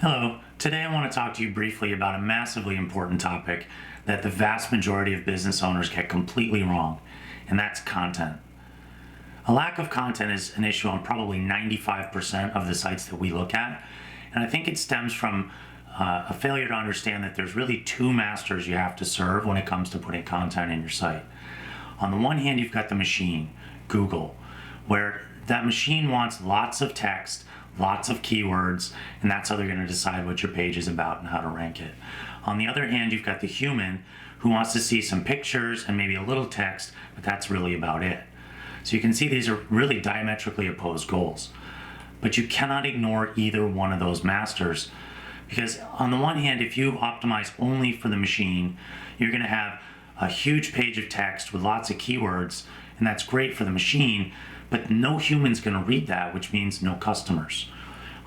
Hello, today I want to talk to you briefly about a massively important topic that the vast majority of business owners get completely wrong, and that's content. A lack of content is an issue on probably 95% of the sites that we look at, and I think it stems from a failure to understand that there's really two masters you have to serve when it comes to putting content in your site. On the one hand, you've got the machine, Google, where that machine wants lots of text, lots of keywords, and that's how they're going to decide what your page is about and how to rank it. On the other hand, you've got the human who wants to see some pictures and maybe a little text, but that's really about it. So you can see these are really diametrically opposed goals. But you cannot ignore either one of those masters, because on the one hand, if you optimize only for the machine, you're going to have a huge page of text with lots of keywords, and that's great for the machine, but no human's going to read that, which means no customers.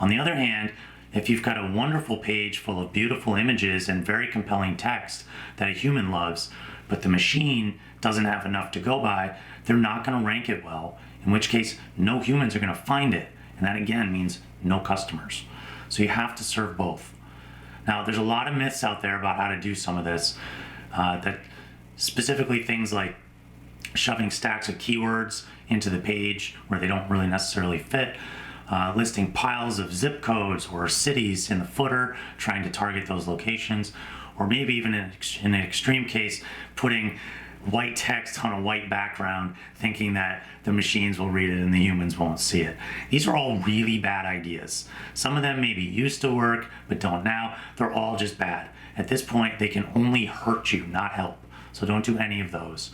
On the other hand, if you've got a wonderful page full of beautiful images and very compelling text that a human loves, but the machine doesn't have enough to go by, they're not going to rank it well, in which case no humans are going to find it, and that again means no customers. So you have to serve both. Now, there's a lot of myths out there about how to do some of this, that specifically things like shoving stacks of keywords into the page where they don't really necessarily fit, listing piles of zip codes or cities in the footer, trying to target those locations, or maybe even in an extreme case, putting white text on a white background, thinking that the machines will read it and the humans won't see it. These are all really bad ideas. Some of them maybe used to work, but don't now. They're all just bad. At this point, they can only hurt you, not help. So don't do any of those.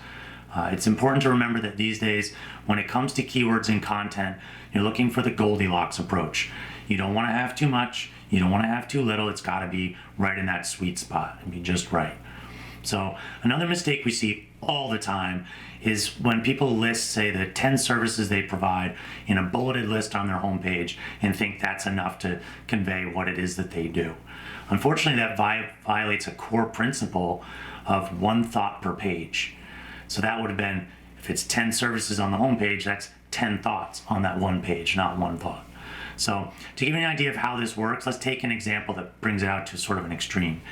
It's important to remember that these days, when it comes to keywords and content, you're looking for the Goldilocks approach. You don't want to have too much, you don't want to have too little. It's got to be right in that sweet spot and be just right. So another mistake we see all the time is when people list, say, the 10 services they provide in a bulleted list on their homepage and think that's enough to convey what it is that they do. Unfortunately, that violates a core principle of one thought per page. So that would have been, if it's 10 services on the homepage, that's 10 thoughts on that one page, not one thought. So to give you an idea of how this works, let's take an example that brings it out to sort of an extreme.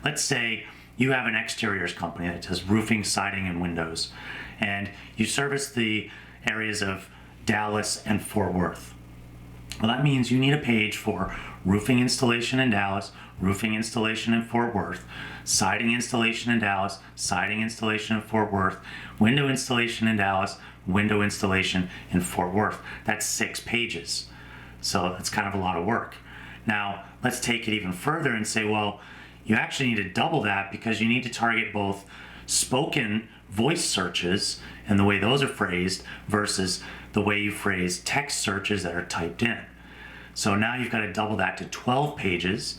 Let's say you have an exteriors company that does roofing, siding, and windows, and you service the areas of Dallas and Fort Worth. Well, that means you need a page for roofing installation in Dallas, roofing installation in Fort Worth, siding installation in Dallas, siding installation in Fort Worth, window installation in Dallas, window installation in Fort Worth. That's 6 pages. So that's kind of a lot of work. Now, let's take it even further and say, well, you actually need to double that because you need to target both spoken voice searches and the way those are phrased versus the way you phrase text searches that are typed in. So now you've got to double that to 12 pages.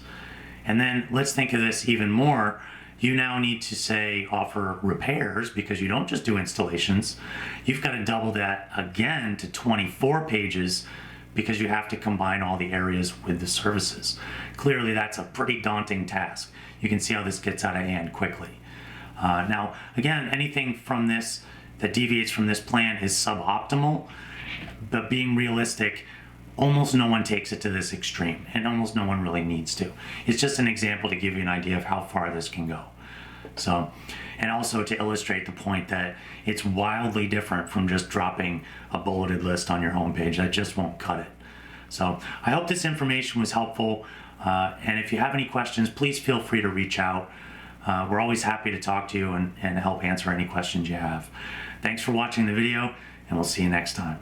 And then let's think of this even more. You now need to say offer repairs because you don't just do installations. You've got to double that again to 24 pages because you have to combine all the areas with the services. Clearly, that's a pretty daunting task. You can see how this gets out of hand quickly. Now, again, anything from this that deviates from this plan is suboptimal, but being realistic, almost no one takes it to this extreme, and almost no one really needs to. It's just an example to give you an idea of how far this can go. So, and also to illustrate the point that it's wildly different from just dropping a bulleted list on your homepage. That just won't cut it. So I hope this information was helpful. And if you have any questions, please feel free to reach out. We're always happy to talk to you and help answer any questions you have. Thanks for watching the video, and we'll see you next time.